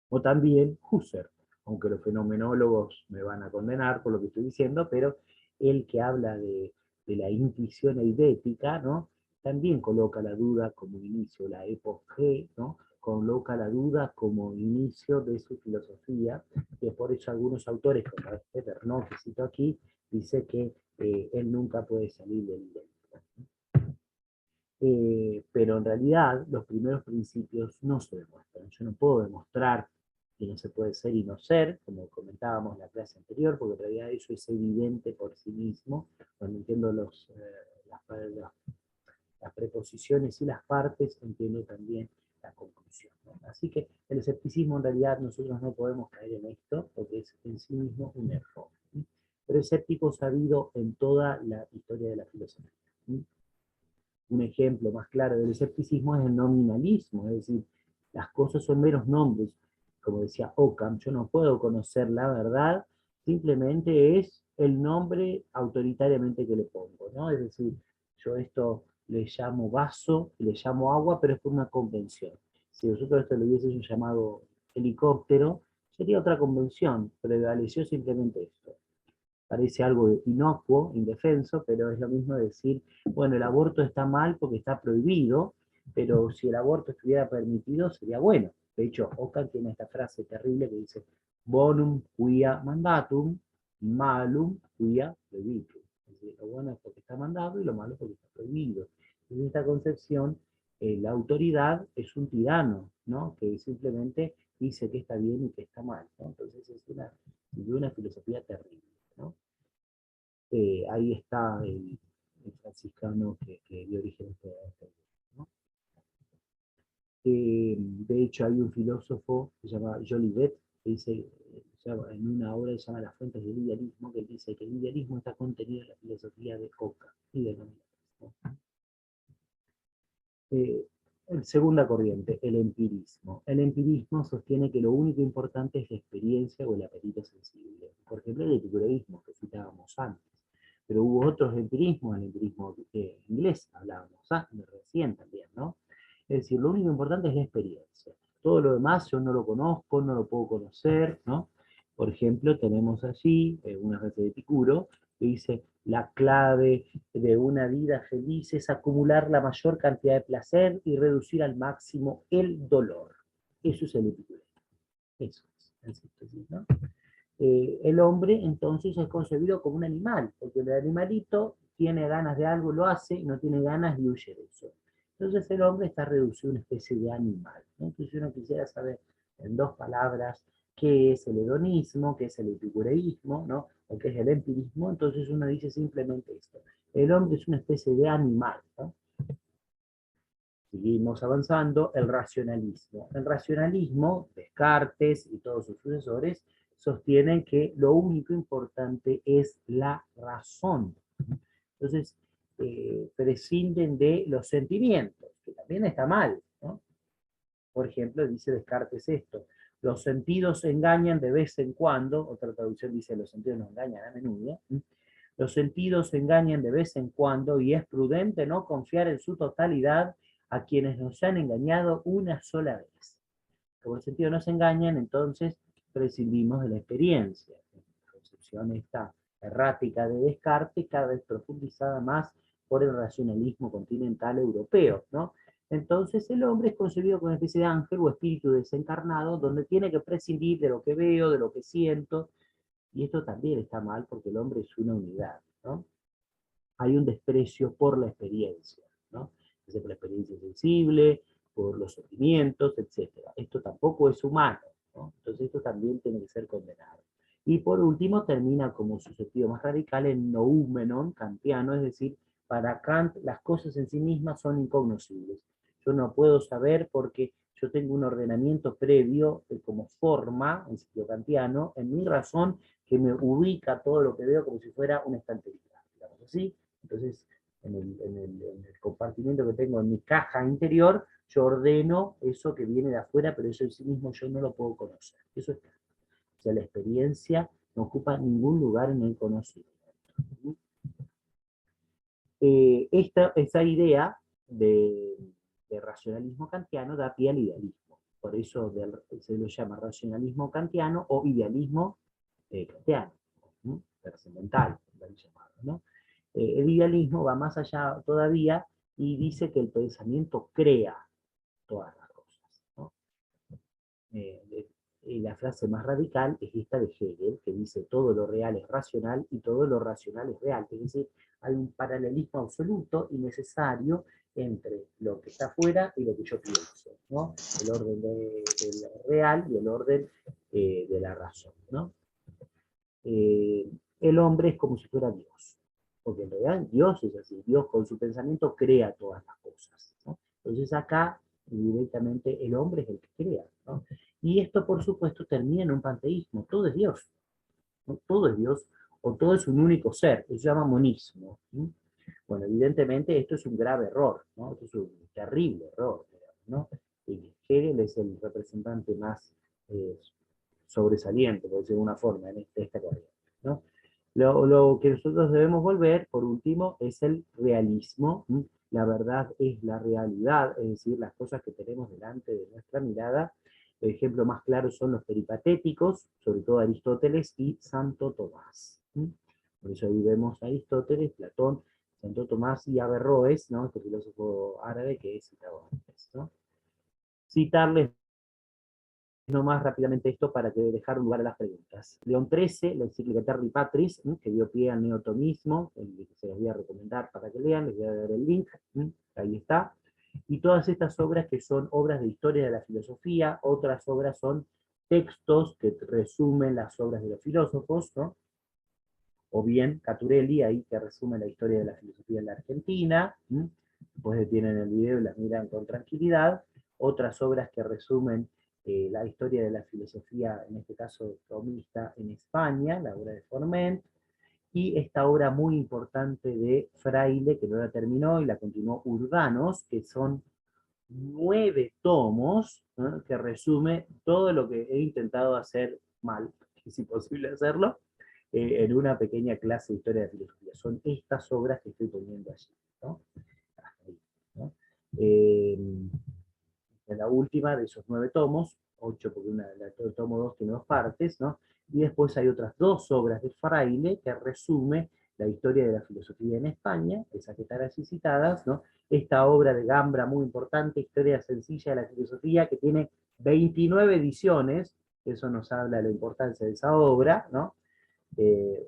O también Husserl, aunque los fenomenólogos me van a condenar por lo que estoy diciendo, pero el que habla de la intuición eidética, ¿no? También coloca la duda como inicio, la epoge, ¿no? Coloca la duda como inicio de su filosofía, y por eso algunos autores, como este Bernard que cito aquí, dice que él nunca puede salir del invento. Pero en realidad los primeros principios no se demuestran. Yo no puedo demostrar que no se puede ser y no ser, como comentábamos en la clase anterior, porque en realidad eso es evidente por sí mismo. Cuando entiendo las preposiciones y las partes, entiendo también la conclusión, ¿no? Así que el escepticismo en realidad nosotros no podemos caer en esto, porque es en sí mismo un error. Pero escéptico sabido en toda la historia de la filosofía. Un ejemplo más claro del escepticismo es el nominalismo, es decir, las cosas son meros nombres. Como decía Occam, yo no puedo conocer la verdad simplemente es el nombre autoritariamente que le pongo, ¿no? Es decir, yo esto le llamo vaso, le llamo agua, pero es por una convención. Si nosotros esto le hubiésemos llamado helicóptero, sería otra convención, prevaleció simplemente esto. Parece algo inocuo, indefenso, pero es lo mismo decir, bueno, el aborto está mal porque está prohibido, pero si el aborto estuviera permitido sería bueno. De hecho, Ockham tiene esta frase terrible que dice, bonum quia mandatum, malum quia prohibitum. Es decir, lo bueno es porque está mandado y lo malo es porque está prohibido. En esta concepción, la autoridad es un tirano, ¿no? Que simplemente dice que está bien y que está mal, ¿no? Entonces es una filosofía terrible, ¿no? Ahí está el franciscano que dio origen a este libro, ¿no? De hecho, hay un filósofo que se llama Jolivet, que dice, en una obra que se llama Las fuentes del idealismo, que dice que el idealismo está contenido en la filosofía de Ockham y de Nominatus, ¿no? Segunda corriente, el empirismo. El empirismo sostiene que lo único importante es la experiencia o el apetito sensible. Por ejemplo, el epicureísmo que citábamos antes. Pero hubo otros empirismos, el empirismo inglés, hablábamos recién también, ¿no? Es decir, lo único importante es la experiencia. Todo lo demás yo no lo conozco, no lo puedo conocer, ¿no? Por ejemplo, tenemos allí una frase de Epicuro que dice, la clave de una vida feliz es acumular la mayor cantidad de placer y reducir al máximo el dolor. Eso es el epicureísmo. Eso es, en síntesis, ¿no? El hombre entonces es concebido como un animal, porque el animalito tiene ganas de algo, lo hace, y no tiene ganas y huye de eso. Entonces el hombre está reducido a una especie de animal, ¿no? Entonces uno quisiera saber en dos palabras qué es el hedonismo, qué es el epicureísmo, ¿no? O qué es el empirismo, entonces uno dice simplemente esto. El hombre es una especie de animal, ¿no? Seguimos avanzando, el racionalismo. El racionalismo, Descartes y todos sus sucesores, sostienen que lo único importante es la razón. Entonces, prescinden de los sentimientos, que también está mal, ¿no? Por ejemplo, dice Descartes esto, los sentidos engañan de vez en cuando, otra traducción dice los sentidos nos engañan a menudo, los sentidos engañan de vez en cuando y es prudente no confiar en su totalidad a quienes nos han engañado una sola vez. Como los sentidos nos engañan, entonces prescindimos de la experiencia. La concepción esta errática de Descartes, cada vez profundizada más por el racionalismo continental europeo, ¿no? Entonces el hombre es concebido como una especie de ángel o espíritu desencarnado, donde tiene que prescindir de lo que veo, de lo que siento, y esto también está mal porque el hombre es una unidad, ¿no? Hay un desprecio por la experiencia, ¿no? Por la experiencia sensible, por los sentimientos, etc. Esto tampoco es humano, ¿no? Entonces esto también tiene que ser condenado. Y por último termina como su sentido más radical en noumenon kantiano, es decir, para Kant las cosas en sí mismas son incognoscibles. Yo no puedo saber porque yo tengo un ordenamiento previo como forma, en sentido kantiano, en mi razón, que me ubica todo lo que veo como si fuera una estantería, digamos así. Entonces, en el compartimiento que tengo en mi caja interior, yo ordeno eso que viene de afuera, pero eso en sí mismo yo no lo puedo conocer. Eso está. O sea, la experiencia no ocupa ningún lugar en el conocimiento. Esa idea de racionalismo kantiano da pie al idealismo. Por eso se lo llama racionalismo kantiano o idealismo kantiano, ¿no? Trascendental, ¿no? El idealismo va más allá todavía y dice que el pensamiento crea todas las cosas, ¿no? La frase más radical es esta de Hegel, que dice todo lo real es racional y todo lo racional es real. Es decir, hay un paralelismo absoluto y necesario entre lo que está afuera y lo que yo pienso, ¿no? El orden del real y el orden de la razón, ¿no? El hombre es como si fuera Dios, porque en realidad Dios es así, Dios con su pensamiento crea todas las cosas, ¿no? Entonces acá directamente el hombre es el que crea, ¿no? Y esto por supuesto termina en un panteísmo, todo es Dios, ¿no? Todo es Dios o todo es un único ser, eso se llama monismo, ¿no? Bueno, evidentemente esto es un grave error, ¿no? Esto es un terrible error, ¿no? Y Hegel es el representante más sobresaliente, por decirlo de una forma, en esta corriente. ¿no? Lo que nosotros debemos volver, por último, es el realismo. La verdad es la realidad, es decir, las cosas que tenemos delante de nuestra mirada. El ejemplo más claro son los peripatéticos, sobre todo Aristóteles y Santo Tomás. Por eso ahí vemos a Aristóteles, Platón, Santo Tomás y Averroes, ¿no? Este filósofo árabe que he citado antes, ¿no? Citarles nomás rápidamente esto para que dejar lugar a las preguntas. León XIII, la encíclica Terri Patris, que dio pie al neotomismo, el que se los voy a recomendar para que lean, les voy a dar el link, ahí está. Y todas estas obras que son obras de historia de la filosofía, otras obras son textos que resumen las obras de los filósofos, ¿no? O bien Caturelli, ahí que resume la historia de la filosofía en la Argentina, después detienen el video y las miran con tranquilidad, otras obras que resumen la historia de la filosofía, en este caso tomista, en España, la obra de Forment, y esta obra muy importante de Fraile, que no la terminó y la continuó Urdanos, que son 9 tomos, ¿no? Que resume todo lo que he intentado hacer mal, que es imposible hacerlo, en una pequeña clase de historia de filosofía. Son estas obras que estoy poniendo allí, ¿no? Ahí, ¿no? Eh, la última de esos 9 tomos, 8 porque el tomo 2 tiene 2 partes, ¿no? Y después hay otras 2 obras de Fraile que resume la historia de la filosofía en España, esas que están así citadas, ¿no? Esta obra de Gambra muy importante, Historia sencilla de la filosofía, que tiene 29 ediciones, eso nos habla de la importancia de esa obra, ¿no?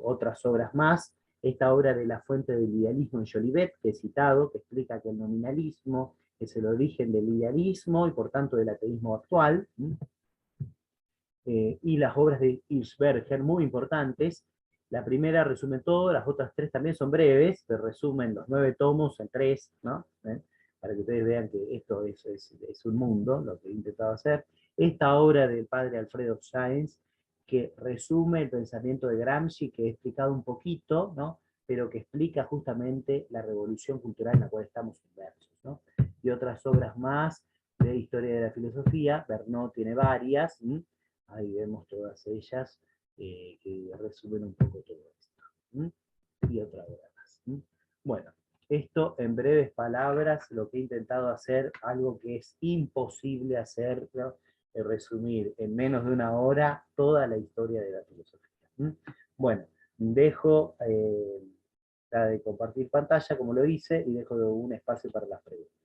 Otras obras más, esta obra de la fuente del idealismo en Jolivet, que he citado, que explica que el nominalismo es el origen del idealismo y por tanto del ateísmo actual, y las obras de Hirschberger, muy importantes. La primera resume todo, las otras 3 también son breves, pero resumen los 9 tomos en 3, ¿no? Para que ustedes vean que esto es un mundo, lo que he intentado hacer. Esta obra del padre Alfredo Sáenz, que resume el pensamiento de Gramsci, que he explicado un poquito, ¿no? Pero que explica justamente la revolución cultural en la cual estamos inmersos, ¿no? Y otras obras más de historia de la filosofía, Bernot tiene varias, ahí vemos todas ellas que resumen un poco todo esto. Y otra obra más. Bueno, esto en breves palabras, lo que he intentado hacer, algo que es imposible hacer, ¿no? Resumir en menos de una hora toda la historia de la filosofía. Bueno, dejo la de compartir pantalla, como lo hice, y dejo un espacio para las preguntas.